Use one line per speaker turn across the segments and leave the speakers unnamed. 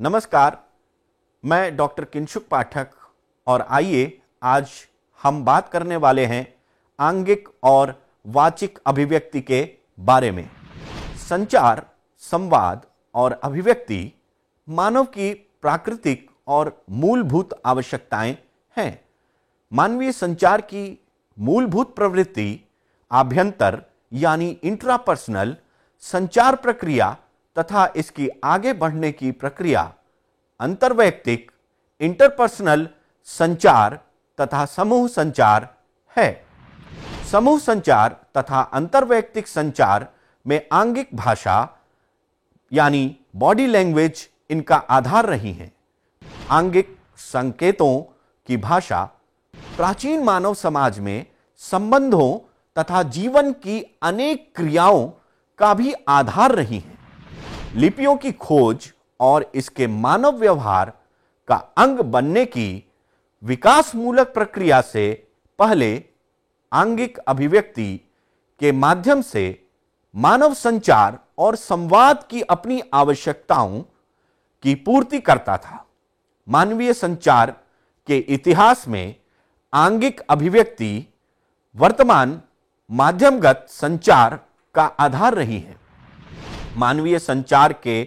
नमस्कार, मैं डॉक्टर किंशुक पाठक और आइए आज हम बात करने वाले हैं आंगिक और वाचिक अभिव्यक्ति के बारे में। संचार, संवाद और अभिव्यक्ति मानव की प्राकृतिक और मूलभूत आवश्यकताएं हैं। मानवीय संचार की मूलभूत प्रवृत्ति आभ्यंतर यानी इंट्रापर्सनल संचार प्रक्रिया तथा इसकी आगे बढ़ने की प्रक्रिया अंतर्वैयक्तिक इंटरपर्सनल संचार तथा समूह संचार है। समूह संचार तथा अंतर्वैयक्तिक संचार में आंगिक भाषा यानी बॉडी लैंग्वेज इनका आधार रही है। आंगिक संकेतों की भाषा प्राचीन मानव समाज में संबंधों तथा जीवन की अनेक क्रियाओं का भी आधार रही है। लिपियों की खोज और इसके मानव व्यवहार का अंग बनने की विकासमूलक प्रक्रिया से पहले आंगिक अभिव्यक्ति के माध्यम से मानव संचार और संवाद की अपनी आवश्यकताओं की पूर्ति करता था। मानवीय संचार के इतिहास में आंगिक अभिव्यक्ति वर्तमान माध्यमगत संचार का आधार रही है। मानवीय संचार के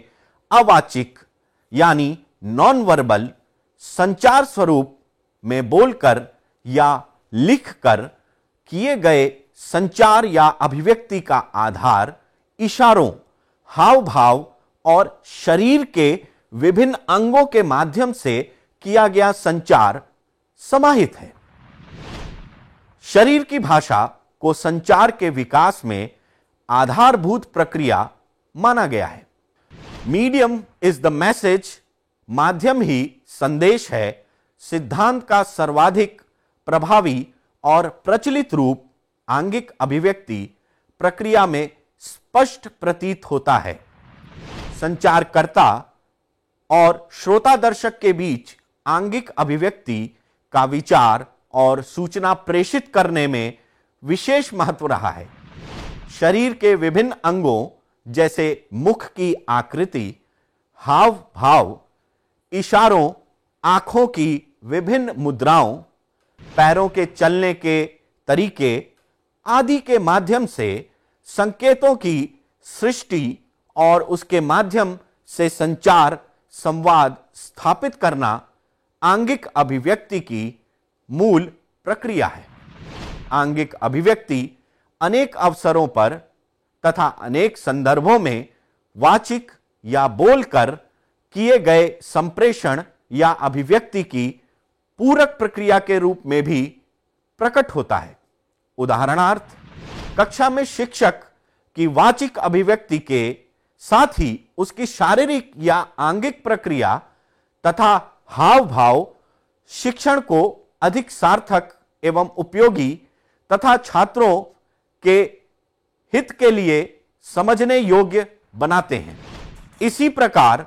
अवाचिक यानी नॉन वर्बल संचार स्वरूप में बोलकर या लिखकर किए गए संचार या अभिव्यक्ति का आधार इशारों, हाव भाव और शरीर के विभिन्न अंगों के माध्यम से किया गया संचार समाहित है। शरीर की भाषा को संचार के विकास में आधारभूत प्रक्रिया माना गया है। मीडियम इज द मैसेज, माध्यम ही संदेश है, सिद्धांत का सर्वाधिक प्रभावी और प्रचलित रूप आंगिक अभिव्यक्ति प्रक्रिया में स्पष्ट प्रतीत होता है। संचारकर्ता और श्रोता दर्शक के बीच आंगिक अभिव्यक्ति का विचार और सूचना प्रेषित करने में विशेष महत्व रहा है। शरीर के विभिन्न अंगों जैसे मुख की आकृति, हाव भाव, इशारों, आंखों की विभिन्न मुद्राओं, पैरों के चलने के तरीके आदि के माध्यम से संकेतों की सृष्टि और उसके माध्यम से संचार संवाद स्थापित करना आंगिक अभिव्यक्ति की मूल प्रक्रिया है। आंगिक अभिव्यक्ति अनेक अवसरों पर तथा अनेक संदर्भों में वाचिक या बोलकर किए गए संप्रेषण या अभिव्यक्ति की पूरक प्रक्रिया के रूप में भी प्रकट होता है। उदाहरणार्थ, कक्षा में शिक्षक की वाचिक अभिव्यक्ति के साथ ही उसकी शारीरिक या आंगिक प्रक्रिया तथा हाव भाव शिक्षण को अधिक सार्थक एवं उपयोगी तथा छात्रों के हित के लिए समझने योग्य बनाते हैं। इसी प्रकार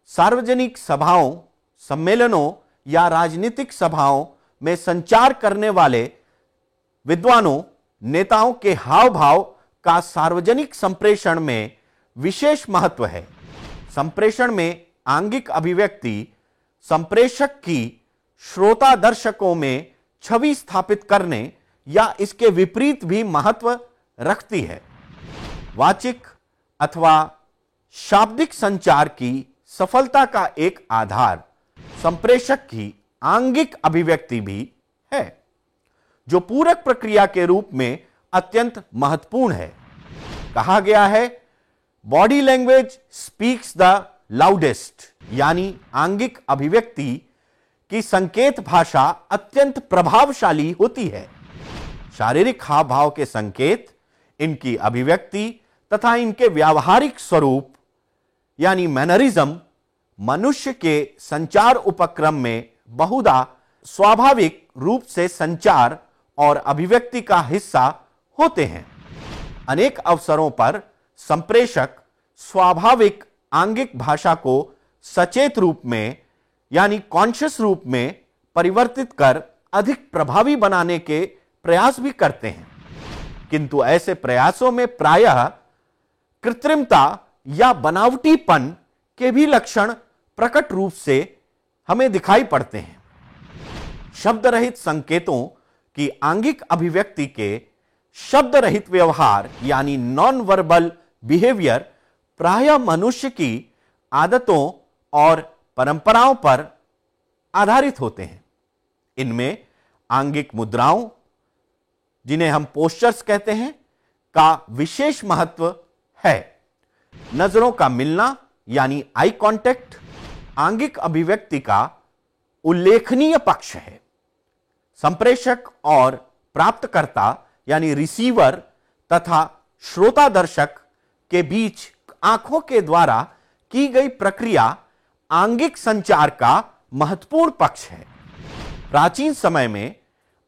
सार्वजनिक सभाओं, सम्मेलनों या राजनीतिक सभाओं में संचार करने वाले विद्वानों, नेताओं के हाव भाव का सार्वजनिक संप्रेषण में विशेष महत्व है। संप्रेषण में आंगिक अभिव्यक्ति संप्रेषक की श्रोता दर्शकों में छवि स्थापित करने या इसके विपरीत भी महत्व रखती है। वाचिक अथवा शाब्दिक संचार की सफलता का एक आधार संप्रेषक की आंगिक अभिव्यक्ति भी है, जो पूरक प्रक्रिया के रूप में अत्यंत महत्वपूर्ण है। कहा गया है, body language speaks the loudest, यानी आंगिक अभिव्यक्ति की संकेत भाषा अत्यंत प्रभावशाली होती है। शारीरिक हाव भाव के संकेत, इनकी अभिव्यक्ति तथा इनके व्यावहारिक स्वरूप यानी मैनरिज्म मनुष्य के संचार उपक्रम में बहुधा स्वाभाविक रूप से संचार और अभिव्यक्ति का हिस्सा होते हैं। अनेक अवसरों पर संप्रेषक स्वाभाविक आंगिक भाषा को सचेत रूप में यानी कॉन्शियस रूप में परिवर्तित कर अधिक प्रभावी बनाने के प्रयास भी करते हैं, किंतु ऐसे प्रयासों में प्रायः कृत्रिमता या बनावटीपन के भी लक्षण प्रकट रूप से हमें दिखाई पड़ते हैं। शब्द रहित संकेतों की आंगिक अभिव्यक्ति के शब्द रहित व्यवहार यानी नॉन वर्बल बिहेवियर प्रायः मनुष्य की आदतों और परंपराओं पर आधारित होते हैं। इनमें आंगिक मुद्राओं, जिन्हें हम पोस्चर्स कहते हैं, का विशेष महत्व है। नजरों का मिलना यानी आई कांटेक्ट आंगिक अभिव्यक्ति का उल्लेखनीय पक्ष है। संप्रेषक और प्राप्तकर्ता यानी रिसीवर तथा श्रोता दर्शक के बीच आंखों के द्वारा की गई प्रक्रिया आंगिक संचार का महत्वपूर्ण पक्ष है। प्राचीन समय में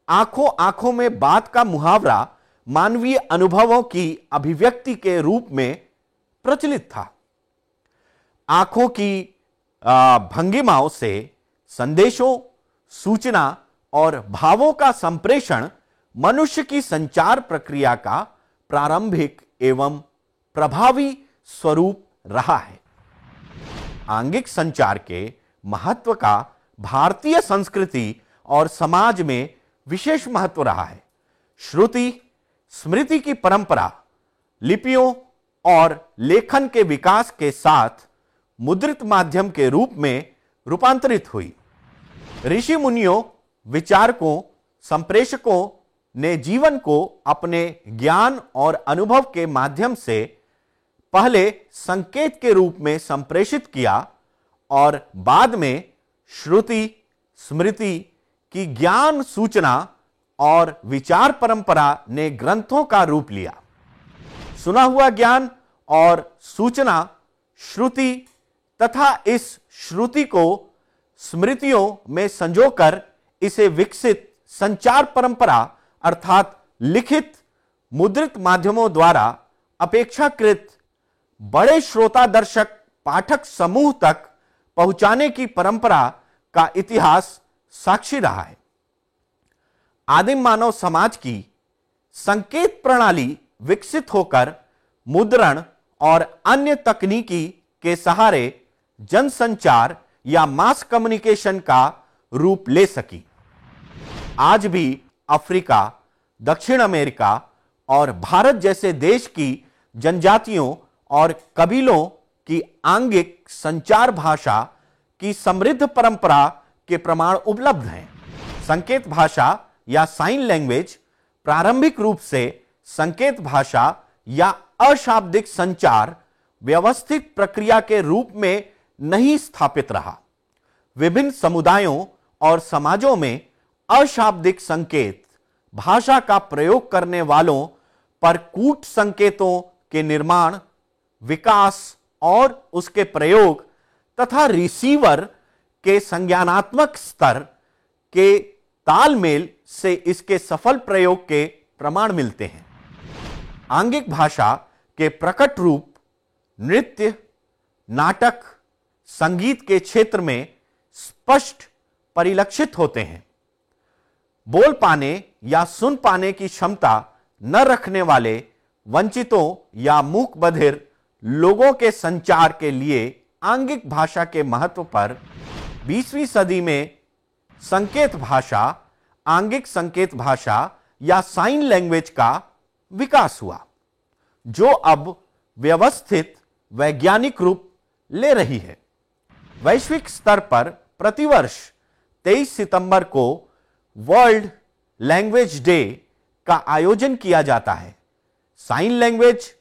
आंखों आंखों में बात का मुहावरा मानवीय अनुभवों की अभिव्यक्ति के रूप में प्रचलित था। आंखों की भंगिमाओं से संदेशों, सूचना और भावों का संप्रेषण मनुष्य की संचार प्रक्रिया का प्रारंभिक एवं प्रभावी स्वरूप रहा है। आंगिक संचार के महत्व का भारतीय संस्कृति और समाज में विशेष महत्व रहा है। श्रुति स्मृति की परंपरा लिपियों और लेखन के विकास के साथ मुद्रित माध्यम के रूप में रूपांतरित हुई। ऋषि मुनियों, विचारकों, संप्रेषकों ने जीवन को अपने ज्ञान और अनुभव के माध्यम से पहले संकेत के रूप में संप्रेषित किया और बाद में श्रुति स्मृति की ज्ञान सूचना और विचार परंपरा ने ग्रंथों का रूप लिया। सुना हुआ ज्ञान और सूचना श्रुति तथा इस श्रुति को स्मृतियों में संजोकर इसे विकसित संचार परंपरा अर्थात लिखित मुद्रित माध्यमों द्वारा अपेक्षाकृत बड़े श्रोता दर्शक पाठक समूह तक पहुंचाने की परंपरा का इतिहास साक्षी रहा है। आदिम मानव समाज की संकेत प्रणाली विकसित होकर मुद्रण और अन्य तकनीकी के सहारे जनसंचार या मास कम्युनिकेशन का रूप ले सकी। आज भी अफ्रीका, दक्षिण अमेरिका और भारत जैसे देश की जनजातियों और कबीलों की आंगिक संचार भाषा की समृद्ध परंपरा के प्रमाण उपलब्ध हैं। संकेत भाषा या साइन लैंग्वेज प्रारंभिक रूप से संकेत भाषा या अशाब्दिक संचार व्यवस्थित प्रक्रिया के रूप में नहीं स्थापित रहा। विभिन्न समुदायों और समाजों में अशाब्दिक संकेत भाषा का प्रयोग करने वालों पर कूट संकेतों के निर्माण, विकास और उसके प्रयोग तथा रिसीवर के संज्ञानात्मक स्तर के तालमेल से इसके सफल प्रयोग के प्रमाण मिलते हैं। आंगिक भाषा के प्रकट रूप नृत्य, नाटक, संगीत के क्षेत्र में स्पष्ट परिलक्षित होते हैं। बोल पाने या सुन पाने की क्षमता न रखने वाले वंचितों या मूक बधिर लोगों के संचार के लिए आंगिक भाषा के महत्व पर 20वीं सदी में संकेत भाषा, आंगिक संकेत भाषा या साइन लैंग्वेज का विकास हुआ, जो अब व्यवस्थित वैज्ञानिक रूप ले रही है। वैश्विक स्तर पर प्रतिवर्ष 23 सितंबर को वर्ल्ड लैंग्वेज डे का आयोजन किया जाता है। साइन लैंग्वेज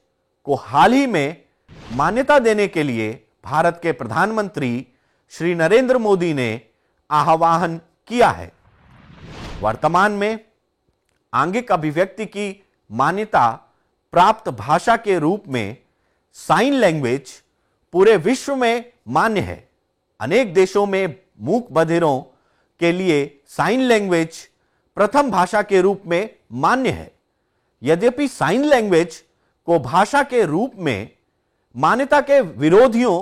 को हाल ही में मान्यता देने के लिए भारत के प्रधानमंत्री श्री नरेंद्र मोदी ने आह्वान किया है। वर्तमान में आंगिक अभिव्यक्ति की मान्यता प्राप्त भाषा के रूप में साइन लैंग्वेज पूरे विश्व में मान्य है। अनेक देशों में मूक बधिरों के लिए साइन लैंग्वेज प्रथम भाषा के रूप में मान्य है। यद्यपि साइन लैंग्वेज को भाषा के रूप में मान्यता के विरोधियों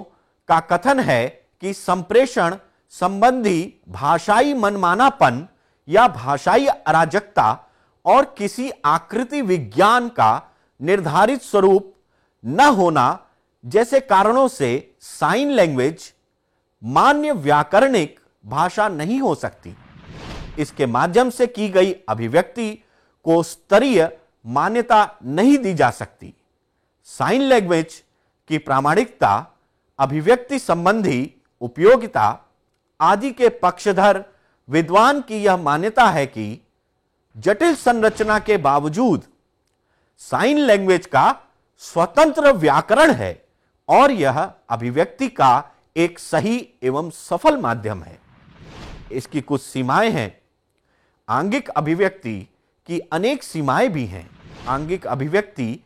का कथन है कि संप्रेषण संबंधी भाषाई मनमानापन या भाषाई अराजकता और किसी आकृति विज्ञान का निर्धारित स्वरूप न होना जैसे कारणों से साइन लैंग्वेज मान्य व्याकरणिक भाषा नहीं हो सकती। इसके माध्यम से की गई अभिव्यक्ति को स्तरीय मान्यता नहीं दी जा सकती। साइन लैंग्वेज की प्रामाणिकता, अभिव्यक्ति संबंधी उपयोगिता आदि के पक्षधर विद्वान की यह मान्यता है कि जटिल संरचना के बावजूद साइन लैंग्वेज का स्वतंत्र व्याकरण है और यह अभिव्यक्ति का एक सही एवं सफल माध्यम है। इसकी कुछ सीमाएं हैं। आंगिक अभिव्यक्ति की अनेक सीमाएं भी हैं। आंगिक अभिव्यक्ति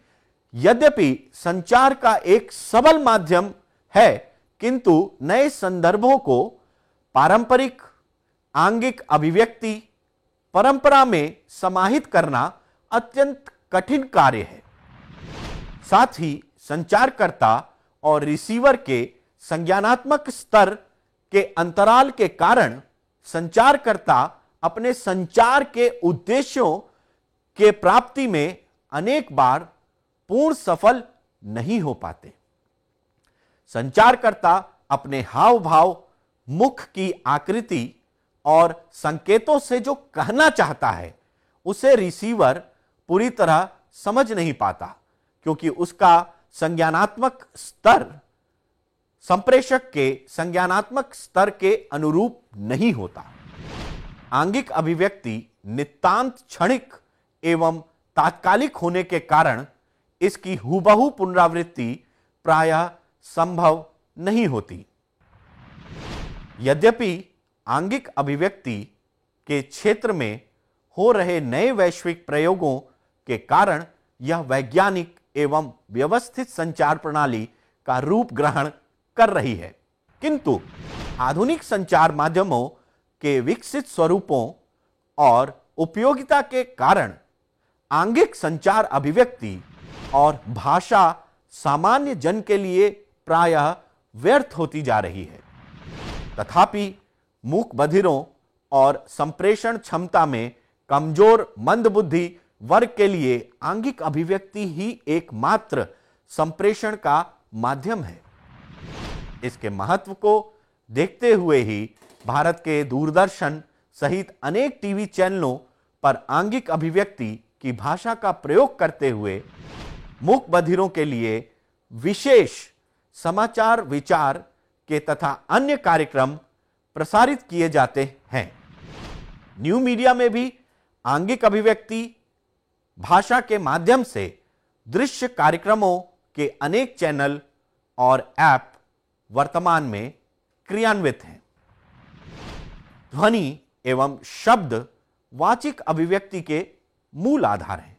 यद्यपि संचार का एक सबल माध्यम है, किंतु नए संदर्भों को पारंपरिक आंगिक अभिव्यक्ति परंपरा में समाहित करना अत्यंत कठिन कार्य है। साथ ही संचारकर्ता और रिसीवर के संज्ञानात्मक स्तर के अंतराल के कारण संचारकर्ता अपने संचार के उद्देश्यों के प्राप्ति में अनेक बार पूर्ण सफल नहीं हो पाते। संचारकर्ता अपने हाव भाव, मुख की आकृति और संकेतों से जो कहना चाहता है उसे रिसीवर पूरी तरह समझ नहीं पाता, क्योंकि उसका संज्ञानात्मक स्तर संप्रेषक के संज्ञानात्मक स्तर के अनुरूप नहीं होता। आंगिक अभिव्यक्ति नितांत क्षणिक एवं तात्कालिक होने के कारण इसकी हुबहू पुनरावृत्ति प्रायः संभव नहीं होती। यद्यपि आंगिक अभिव्यक्ति के क्षेत्र में हो रहे नए वैश्विक प्रयोगों के कारण यह वैज्ञानिक एवं व्यवस्थित संचार प्रणाली का रूप ग्रहण कर रही है, किंतु आधुनिक संचार माध्यमों के विकसित स्वरूपों और उपयोगिता के कारण आंगिक संचार अभिव्यक्ति और भाषा सामान्य जन के लिए प्रायः व्यर्थ होती जा रही है। तथापि मूक बधिरों और संप्रेषण क्षमता में कमजोर मंदबुद्धि वर्ग के लिए आंगिक अभिव्यक्ति ही एकमात्र संप्रेषण का माध्यम है। इसके महत्व को देखते हुए ही भारत के दूरदर्शन सहित अनेक टीवी चैनलों पर आंगिक अभिव्यक्ति की भाषा का प्रयोग करते हुए मूक बधिरों के लिए विशेष समाचार विचार के तथा अन्य कार्यक्रम प्रसारित किए जाते हैं। न्यू मीडिया में भी आंगिक अभिव्यक्ति भाषा के माध्यम से दृश्य कार्यक्रमों के अनेक चैनल और ऐप वर्तमान में क्रियान्वित हैं। ध्वनि एवं शब्द वाचिक अभिव्यक्ति के मूल आधार हैं।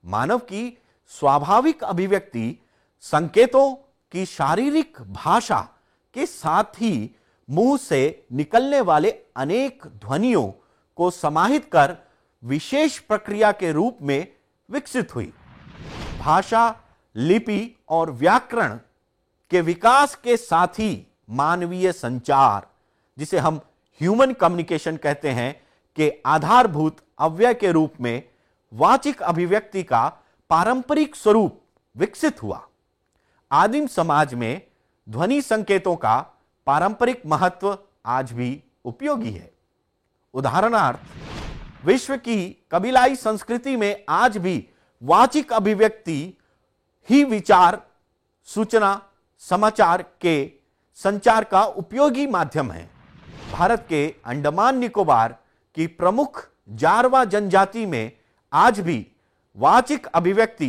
मानव की स्वाभाविक अभिव्यक्ति संकेतों की शारीरिक भाषा के साथ ही मुंह से निकलने वाले अनेक ध्वनियों को समाहित कर विशेष प्रक्रिया के रूप में विकसित हुई। भाषा, लिपि और व्याकरण के विकास के साथ ही मानवीय संचार, जिसे हम ह्यूमन कम्युनिकेशन कहते हैं, के आधारभूत अव्यय के रूप में वाचिक अभिव्यक्ति का पारंपरिक स्वरूप विकसित हुआ। आदिम समाज में ध्वनि संकेतों का पारंपरिक महत्व आज भी उपयोगी है। उदाहरणार्थ, विश्व की कबीलाई संस्कृति में आज भी वाचिक अभिव्यक्ति ही विचार, सूचना, समाचार के संचार का उपयोगी माध्यम है। भारत के अंडमान निकोबार की प्रमुख जारवा जनजाति में आज भी वाचिक अभिव्यक्ति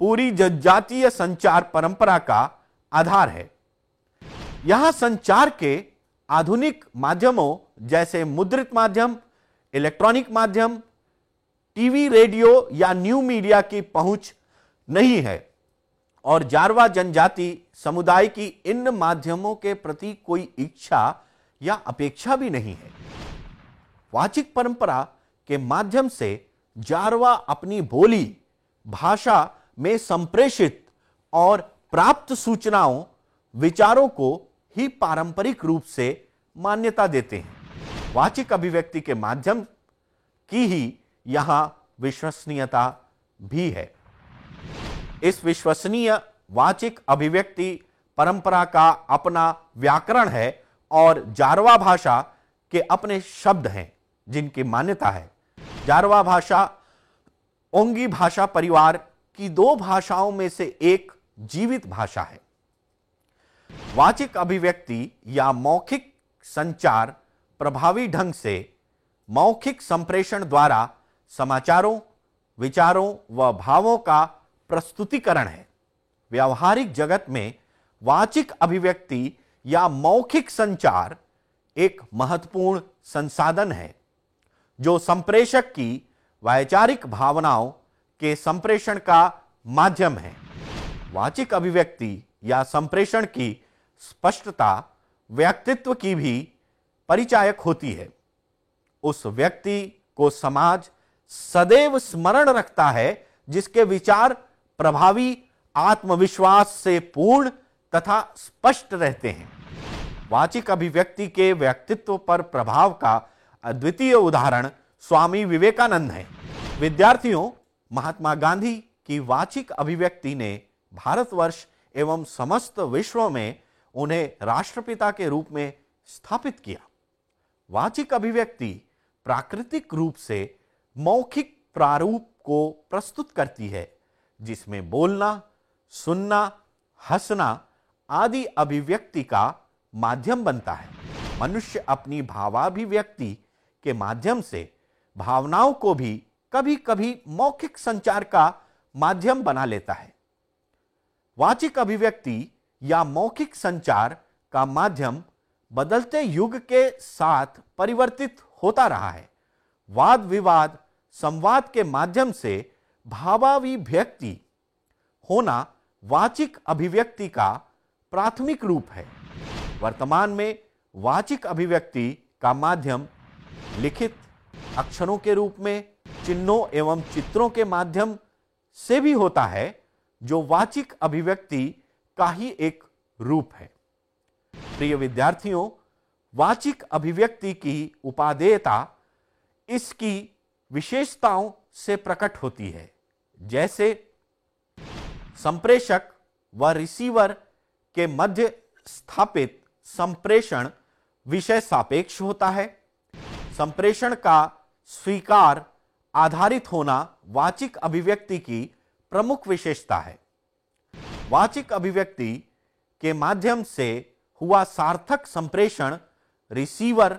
पूरी जनजातीय संचार परंपरा का आधार है। यहां संचार के आधुनिक माध्यमों जैसे मुद्रित माध्यम, इलेक्ट्रॉनिक माध्यम, टीवी, रेडियो या न्यू मीडिया की पहुंच नहीं है और जारवा जनजाति समुदाय की इन माध्यमों के प्रति कोई इच्छा या अपेक्षा भी नहीं है। वाचिक परंपरा के माध्यम से जारवा अपनी बोली, भाषा में संप्रेषित और प्राप्त सूचनाओं, विचारों को ही पारंपरिक रूप से मान्यता देते हैं। वाचिक अभिव्यक्ति के माध्यम की ही यहां विश्वसनीयता भी है। इस विश्वसनीय वाचिक अभिव्यक्ति परंपरा का अपना व्याकरण है और जारवा भाषा के अपने शब्द हैं जिनकी मान्यता है। जारवा भाषा ओंगी भाषा परिवार की 2 भाषाओं में से एक जीवित भाषा है। वाचिक अभिव्यक्ति या मौखिक संचार प्रभावी ढंग से मौखिक संप्रेषण द्वारा समाचारों, विचारों व भावों का प्रस्तुतिकरण है। व्यावहारिक जगत में वाचिक अभिव्यक्ति या मौखिक संचार एक महत्वपूर्ण संसाधन है जो संप्रेषक की वैचारिक भावनाओं के संप्रेषण का माध्यम है। वाचिक अभिव्यक्ति या संप्रेषण की स्पष्टता व्यक्तित्व की भी परिचायक होती है। उस व्यक्ति को समाज सदैव स्मरण रखता है जिसके विचार प्रभावी, आत्मविश्वास से पूर्ण तथा स्पष्ट रहते हैं। वाचिक अभिव्यक्ति के व्यक्तित्व पर प्रभाव का अद्वितीय उदाहरण स्वामी विवेकानंद है। विद्यार्थियों, महात्मा गांधी की वाचिक अभिव्यक्ति ने भारतवर्ष एवं समस्त विश्व में उन्हें राष्ट्रपिता के रूप में स्थापित किया। वाचिक अभिव्यक्ति प्राकृतिक रूप से मौखिक प्रारूप को प्रस्तुत करती है जिसमें बोलना, सुनना, हंसना आदि अभिव्यक्ति का माध्यम बनता है। मनुष्य अपनी भावाभिव्यक्ति के माध्यम से भावनाओं को भी कभी कभी मौखिक संचार का माध्यम बना लेता है। वाचिक अभिव्यक्ति या मौखिक संचार का माध्यम बदलते युग के साथ परिवर्तित होता रहा है। वाद विवाद संवाद के माध्यम से भावाभिव्यक्ति होना वाचिक अभिव्यक्ति का प्राथमिक रूप है। वर्तमान में वाचिक अभिव्यक्ति का माध्यम लिखित अक्षरों के रूप में, चिन्हों एवं चित्रों के माध्यम से भी होता है जो वाचिक अभिव्यक्ति का ही एक रूप है। प्रिय विद्यार्थियों, वाचिक अभिव्यक्ति की उपादेयता इसकी विशेषताओं से प्रकट होती है, जैसे संप्रेषक व रिसीवर के मध्य स्थापित संप्रेषण विषय सापेक्ष होता है। संप्रेषण का स्वीकार आधारित होना वाचिक अभिव्यक्ति की प्रमुख विशेषता है। वाचिक अभिव्यक्ति के माध्यम से हुआ सार्थक संप्रेषण रिसीवर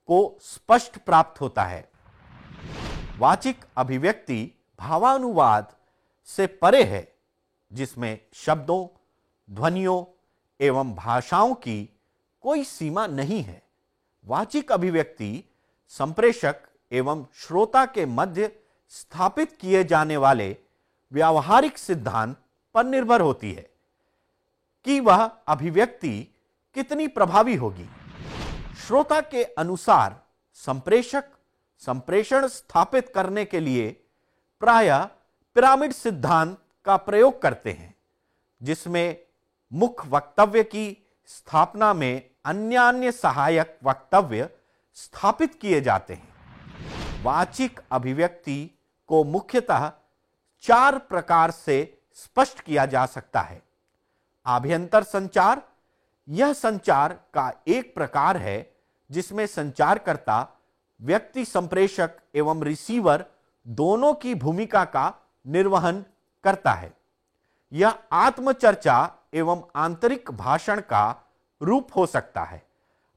को स्पष्ट प्राप्त होता है। वाचिक अभिव्यक्ति भावानुवाद से परे है, जिसमें शब्दों, ध्वनियों एवं भाषाओं की कोई सीमा नहीं है। वाचिक अभिव्यक्ति संप्रेषक एवं श्रोता के मध्य स्थापित किए जाने वाले व्यावहारिक सिद्धांत पर निर्भर होती है कि वह अभिव्यक्ति कितनी प्रभावी होगी। श्रोता के अनुसार संप्रेषक संप्रेषण स्थापित करने के लिए प्रायः पिरामिड सिद्धांत का प्रयोग करते हैं, जिसमें मुख्य वक्तव्य की स्थापना में अन्य सहायक वक्तव्य स्थापित किए जाते हैं। वाचिक अभिव्यक्ति को मुख्यतः 4 प्रकार से स्पष्ट किया जा सकता है। आभ्यंतर संचार, यह संचार का एक प्रकार है जिसमें संचारकर्ता व्यक्ति संप्रेषक एवं रिसीवर दोनों की भूमिका का निर्वहन करता है। यह आत्मचर्चा एवं आंतरिक भाषण का रूप हो सकता है।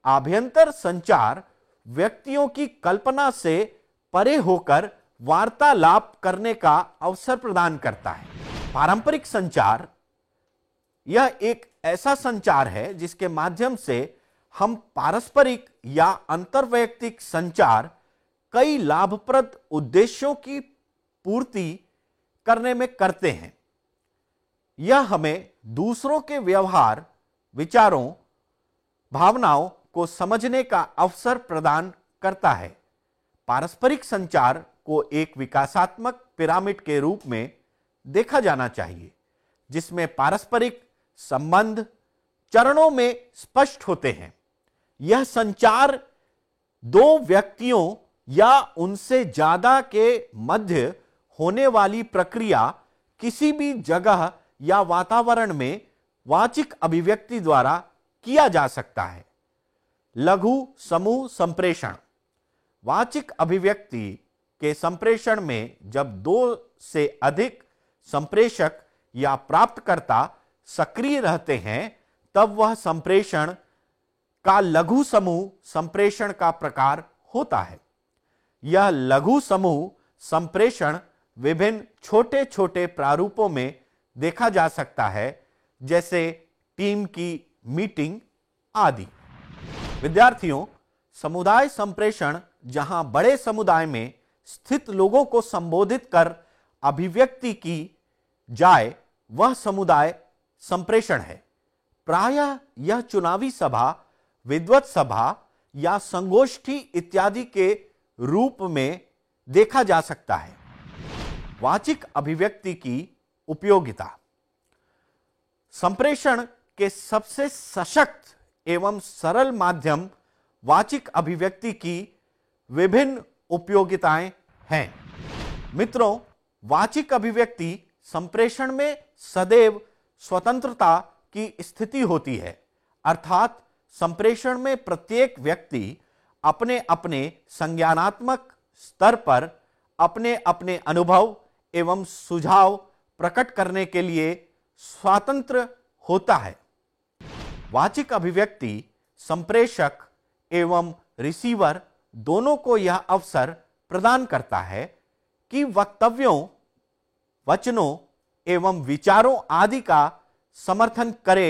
आभ्यंतर संचार व्यक्तियों की कल्पना से परे होकर वार्तालाप करने का अवसर प्रदान करता है। पारंपरिक संचार, यह एक ऐसा संचार है जिसके माध्यम से हम पारस्परिक या अंतर्वैयक्तिक संचार कई लाभप्रद उद्देश्यों की पूर्ति करने में करते हैं। यह हमें दूसरों के व्यवहार, विचारों, भावनाओं को समझने का अवसर प्रदान करता है। पारस्परिक संचार को एक विकासात्मक पिरामिड के रूप में देखा जाना चाहिए, जिसमें पारस्परिक संबंध चरणों में स्पष्ट होते हैं। यह संचार 2 व्यक्तियों या उनसे ज्यादा के मध्य होने वाली प्रक्रिया किसी भी जगह या वातावरण में वाचिक अभिव्यक्ति द्वारा किया जा सकता है। लघु समूह संप्रेषण। वाचिक अभिव्यक्ति के संप्रेषण में जब दो से अधिक संप्रेषक या प्राप्तकर्ता सक्रिय रहते हैं तब वह संप्रेषण का लघु समूह संप्रेषण का प्रकार होता है। यह लघु समूह संप्रेषण विभिन्न छोटे छोटे प्रारूपों में देखा जा सकता है, जैसे टीम की मीटिंग आदि। विद्यार्थियों, समुदाय संप्रेषण जहां बड़े समुदाय में स्थित लोगों को संबोधित कर अभिव्यक्ति की जाए, वह समुदाय संप्रेषण है। प्रायः यह चुनावी सभा, विद्वत सभा या संगोष्ठी इत्यादि के रूप में देखा जा सकता है। वाचिक अभिव्यक्ति की उपयोगिता। संप्रेषण के सबसे सशक्त एवं सरल माध्यम वाचिक अभिव्यक्ति की विभिन्न उपयोगिताएं हैं। मित्रों, वाचिक अभिव्यक्ति संप्रेषण में सदैव स्वतंत्रता की स्थिति होती है, अर्थात संप्रेषण में प्रत्येक व्यक्ति अपने अपने संज्ञानात्मक स्तर पर अपने अपने अनुभव एवं सुझाव प्रकट करने के लिए स्वतंत्र होता है। वाचिक अभिव्यक्ति संप्रेषक एवं रिसीवर दोनों को यह अवसर प्रदान करता है कि वक्तव्यों, वचनों एवं विचारों आदि का समर्थन करे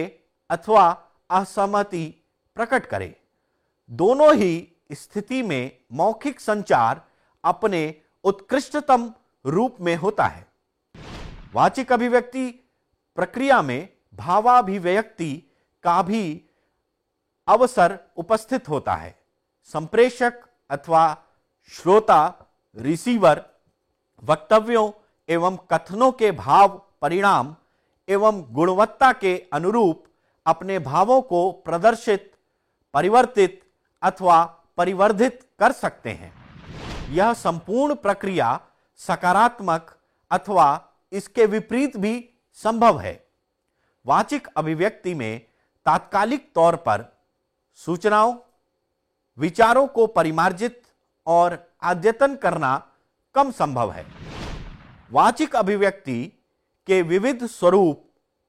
अथवा असहमति प्रकट करे। दोनों ही स्थिति में मौखिक संचार अपने उत्कृष्टतम रूप में होता है। वाचिक अभिव्यक्ति प्रक्रिया में भावाभिव्यक्ति का भी अवसर उपस्थित होता है। संप्रेषक अथवा श्रोता, रिसीवर वक्तव्यों एवं कथनों के भाव, परिणाम एवं गुणवत्ता के अनुरूप अपने भावों को प्रदर्शित, परिवर्तित अथवा परिवर्धित कर सकते हैं। यह संपूर्ण प्रक्रिया सकारात्मक अथवा इसके विपरीत भी संभव है। वाचिक अभिव्यक्ति में तात्कालिक तौर पर सूचनाओं, विचारों को परिमार्जित और अद्यतन करना कम संभव है। वाचिक अभिव्यक्ति के विविध स्वरूप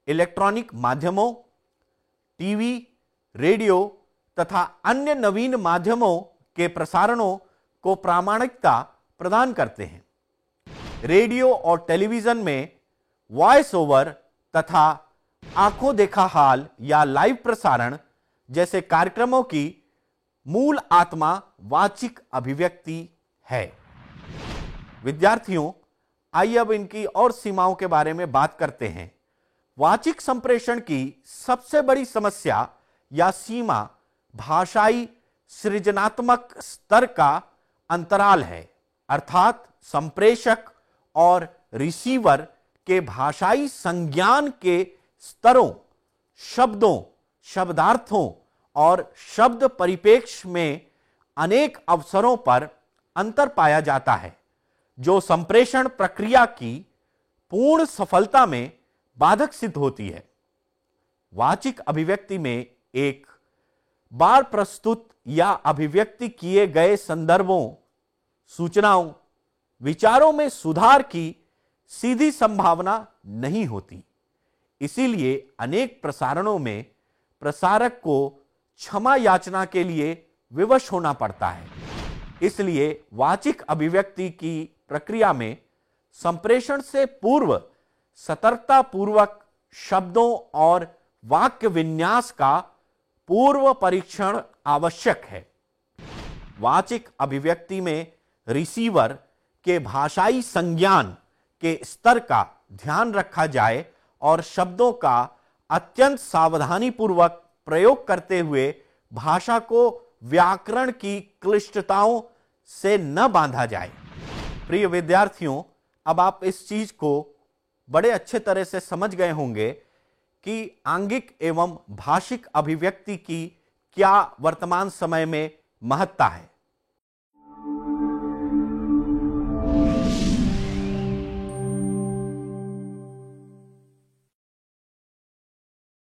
इलेक्ट्रॉनिक माध्यमों, टीवी, रेडियो तथा अन्य नवीन माध्यमों के प्रसारणों को प्रामाणिकता प्रदान करते हैं। रेडियो और टेलीविजन में वॉइस ओवर तथा आंखों देखा हाल या लाइव प्रसारण जैसे कार्यक्रमों की मूल आत्मा वाचिक अभिव्यक्ति है। विद्यार्थियों, आइए अब इनकी और सीमाओं के बारे में बात करते हैं। वाचिक संप्रेषण की सबसे बड़ी समस्या या सीमा भाषाई सृजनात्मक स्तर का अंतराल है, अर्थात संप्रेषक और रिसीवर के भाषाई संज्ञान के स्तरों, शब्दों, शब्दार्थों और शब्द परिप्रेक्ष्य में अनेक अवसरों पर अंतर पाया जाता है, जो संप्रेषण प्रक्रिया की पूर्ण सफलता में बाधक सिद्ध होती है। वाचिक अभिव्यक्ति में एक बार प्रस्तुत या अभिव्यक्ति किए गए संदर्भों, सूचनाओं, विचारों में सुधार की सीधी संभावना नहीं होती। इसीलिए अनेक प्रसारणों में प्रसारक को क्षमा याचना के लिए विवश होना पड़ता है। इसलिए वाचिक अभिव्यक्ति की प्रक्रिया में संप्रेषण से पूर्व सतर्कता पूर्वक शब्दों और वाक्य विन्यास का पूर्व परीक्षण आवश्यक है। वाचिक अभिव्यक्ति में रिसीवर के भाषाई संज्ञान के स्तर का ध्यान रखा जाए और शब्दों का अत्यंत सावधानी पूर्वक प्रयोग करते हुए भाषा को व्याकरण की क्लिष्टताओं से न बांधा जाए। प्रिय विद्यार्थियों, अब आप इस चीज को बड़े अच्छे तरह से समझ गए होंगे कि आंगिक एवं भाषिक अभिव्यक्ति की क्या वर्तमान समय में महत्ता है।